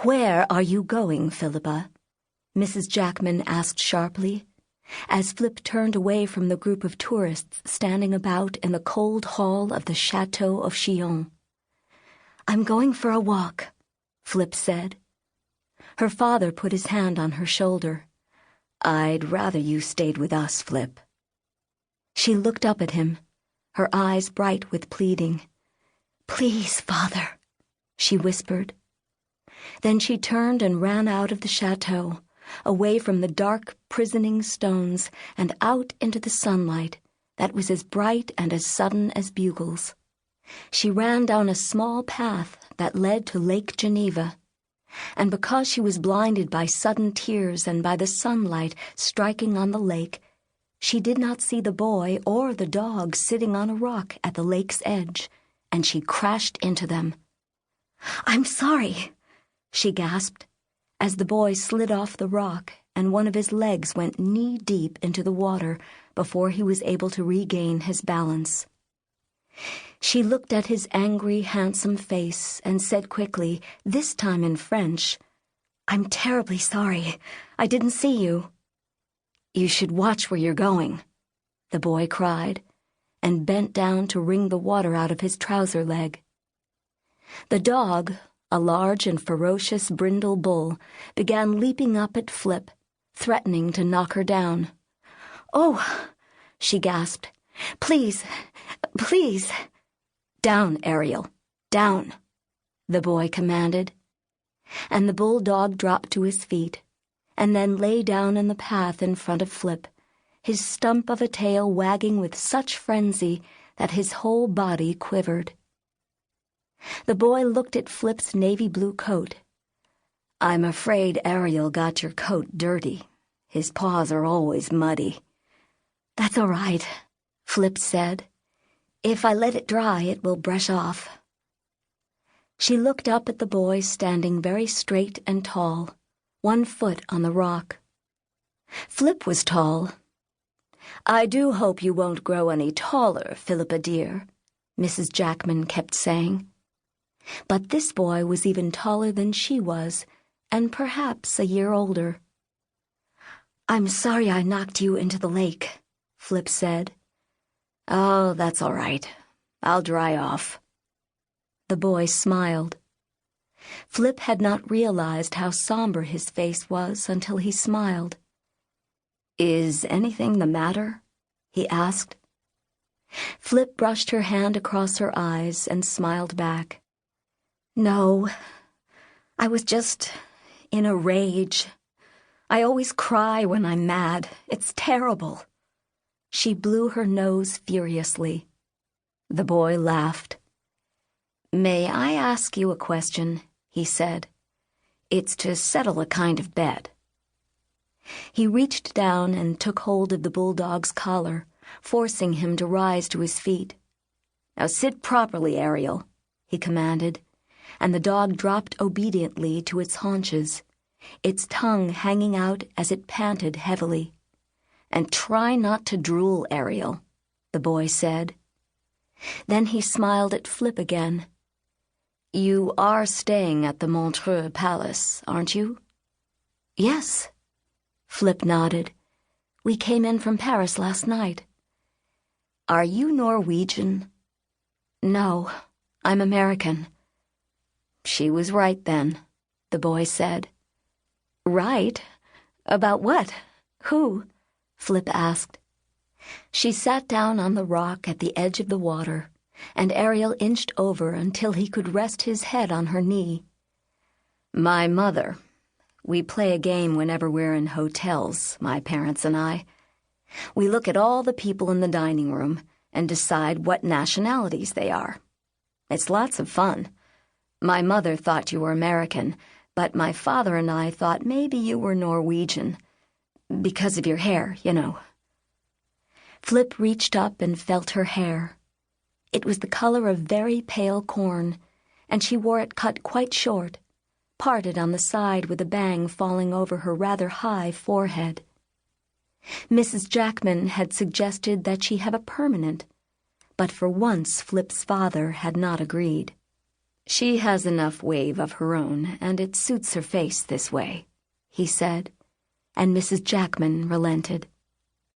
"Where are you going, Philippa?" Mrs. Jackman asked sharply, as Flip turned away from the group of tourists standing about in the cold hall of the Chateau of Chillon. "I'm going for a walk," Flip said. Her father put his hand on her shoulder. "I'd rather you stayed with us, Flip." She looked up at him, her eyes bright with pleading. "Please, Father," she whispered. Then she turned and ran out of the chateau, away from the dark, prisoning stones and out into the sunlight that was as bright and as sudden as bugles. She ran down a small path that led to Lake Geneva, and because she was blinded by sudden tears and by the sunlight striking on the lake, she did not see the boy or the dog sitting on a rock at the lake's edge, and she crashed into them. "I'm sorry," she gasped, as the boy slid off the rock and one of his legs went knee-deep into the water before he was able to regain his balance. She looked at his angry, handsome face and said quickly, this time in French, "I'm terribly sorry. I didn't see you." "You should watch where you're going," the boy cried, and bent down to wring the water out of his trouser leg. The dog, a large and ferocious brindle bull, began leaping up at Flip, threatening to knock her down. "Oh," she gasped, "please, please." "Down, Ariel, down," the boy commanded. And the bulldog dropped to his feet, and then lay down in the path in front of Flip, his stump of a tail wagging with such frenzy that his whole body quivered. The boy looked at Flip's navy blue coat. "I'm afraid Ariel got your coat dirty. His paws are always muddy." "That's all right," Flip said. "If I let it dry, it will brush off." She looked up at the boy standing very straight and tall, 1 foot on the rock. Flip was tall. "I do hope you won't grow any taller, Philippa dear," Mrs. Jackman kept saying. But this boy was even taller than she was, and perhaps a year older. "I'm sorry I knocked you into the lake," Flip said. "Oh, that's all right. I'll dry off." The boy smiled. Flip had not realized how somber his face was until he smiled. "Is anything the matter?" he asked. Flip brushed her hand across her eyes and smiled back. "No, I was just in a rage. I always cry when I'm mad. It's terrible." She blew her nose furiously. The boy laughed. "May I ask you a question?" he said. "It's to settle a kind of bet." He reached down and took hold of the bulldog's collar, forcing him to rise to his feet. "Now sit properly, Ariel," he commanded, and the dog dropped obediently to its haunches, its tongue hanging out as it panted heavily. "And try not to drool, Ariel," the boy said. Then he smiled at Flip again. "You are staying at the Montreux Palace, aren't you?" "Yes," Flip nodded. "We came in from Paris last night." "Are you Norwegian?" "No, I'm American." "She was right then," the boy said. "Right? About what? Who?" Flip asked. She sat down on the rock at the edge of the water, and Ariel inched over until he could rest his head on her knee. "My mother. We play a game whenever we're in hotels, my parents and I. We look at all the people in the dining room and decide what nationalities they are. It's lots of fun. My mother thought you were American, but my father and I thought maybe you were Norwegian. Because of your hair, you know." Flip reached up and felt her hair. It was the color of very pale corn, and she wore it cut quite short, parted on the side with a bang falling over her rather high forehead. Mrs. Jackman had suggested that she have a permanent, but for once Flip's father had not agreed. "She has enough wave of her own, and it suits her face this way," he said, and Mrs. Jackman relented.